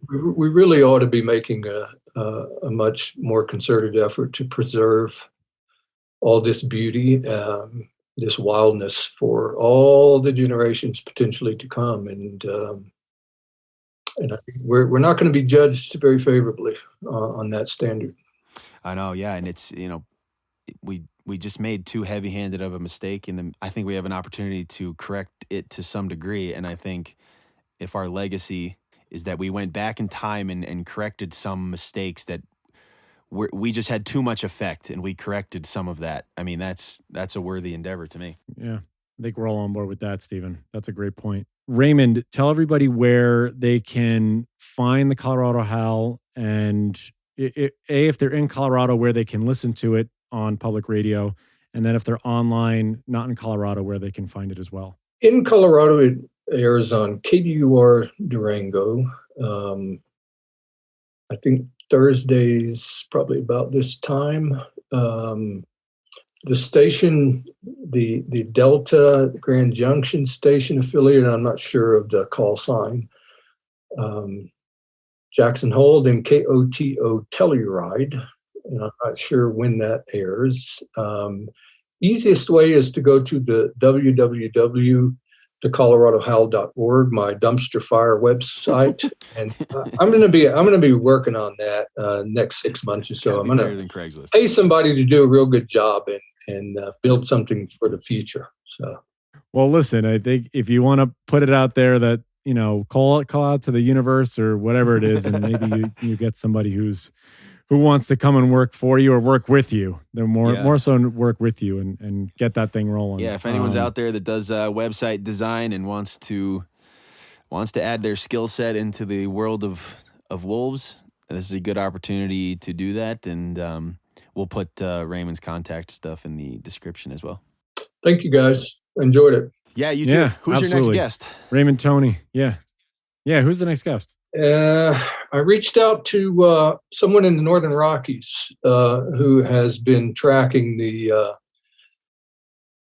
we really ought to be making a much more concerted effort to preserve all this beauty, this wildness for all the generations potentially to come. And I think we're not going to be judged very favorably on that standard. I know, yeah, and it's we just made too heavy-handed of a mistake, and I think we have an opportunity to correct it to some degree. And I think if our legacy is that we went back in time and corrected some mistakes that we just had too much effect, and we corrected some of that. I mean, that's a worthy endeavor to me. Yeah, I think we're all on board with that, Stephen. That's a great point. Raymond, tell everybody where they can find the Colorado Howl, and if they're in Colorado, where they can listen to it on public radio, and then if they're online, not in Colorado, where they can find it as well. In Colorado, it airs on KDUR Durango. I think Thursdays, probably about this time. The station, the Delta Grand Junction station affiliate, I'm not sure of the call sign. Jackson Hole and KOTO Telluride, and I'm not sure when that airs. Easiest way is to go to the www.thecoloradohowl.org, my dumpster fire website, and I'm going to be working on that next 6 months or so. I'm going to pay somebody to do a real good job and build something for the future. So, well, listen, I think if you want to put it out there that, call out to the universe or whatever it is, and maybe you get somebody who wants to come and work for you or work with you. They're more so work with you and get that thing rolling. Yeah, if anyone's out there that does website design and wants to add their skill set into the world of wolves, this is a good opportunity to do that. And we'll put Raymond's contact stuff in the description as well. Thank you, guys. Enjoyed it. Yeah, you too. Yeah, Who's absolutely. your next guest? Raymond Toney. Yeah. Who's the next guest? I reached out to someone in the Northern Rockies who has been tracking the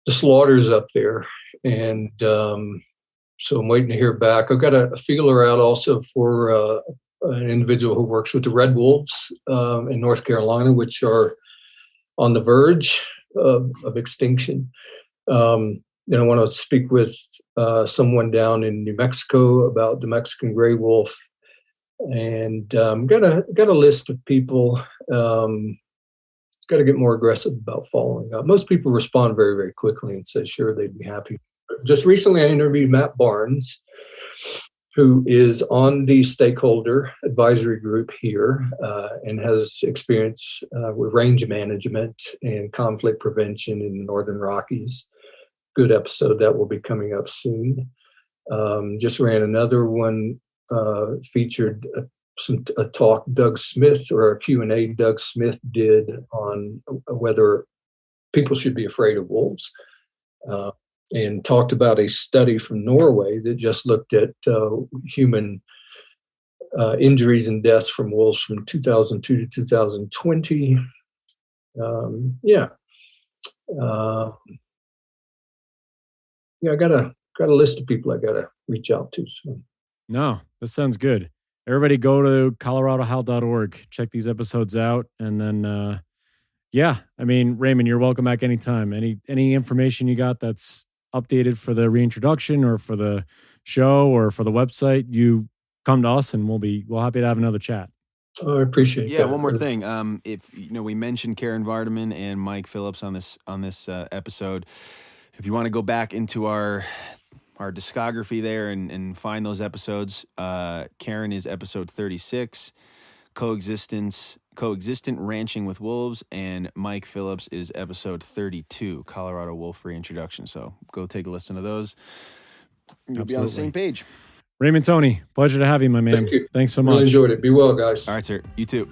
slaughters up there, and so I'm waiting to hear back. I've got a feeler out also for an individual who works with the red wolves in North Carolina, which are on the verge of extinction. I want to speak with someone down in New Mexico about the Mexican gray wolf, and got a list of people. Got to get more aggressive about following up. Most people respond very, very quickly and say, sure, they'd be happy. Just recently, I interviewed Matt Barnes, who is on the stakeholder advisory group here and has experience with range management and conflict prevention in the Northern Rockies. Good episode that will be coming up soon. Just ran another one, featured a talk Doug Smith, or a Q&A Doug Smith did on whether people should be afraid of wolves, and talked about a study from Norway that just looked at human injuries and deaths from wolves from 2002 to 2020. I got a list of people I got to reach out to. So. No, this sounds good. Everybody go to coloradohowl.org, check these episodes out. And then, Raymond, you're welcome back anytime. Any information you got that's updated for the reintroduction or for the show or for the website, you come to us and we'll happy to have another chat. Oh, I appreciate that. Yeah, one more thing. If we mentioned Karen Vardaman and Mike Phillips on this episode. If you want to go back into our discography there and find those episodes, Karen is episode 36, Coexistent Ranching with Wolves, and Mike Phillips is episode 32, Colorado Wolf Reintroduction. So go take a listen to those. You'll be on the same page. Raymond Toney, pleasure to have you, my man. Thank you. Thanks so much. Really enjoyed it. Be well, guys. All right, sir. You too.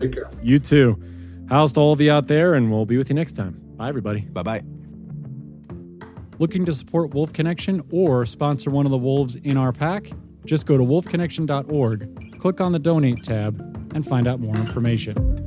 Take care. You too. How's to all of you out there, and we'll be with you next time. Bye, everybody. Bye-bye. Looking to support Wolf Connection or sponsor one of the wolves in our pack? Just go to wolfconnection.org, click on the Donate tab, and find out more information.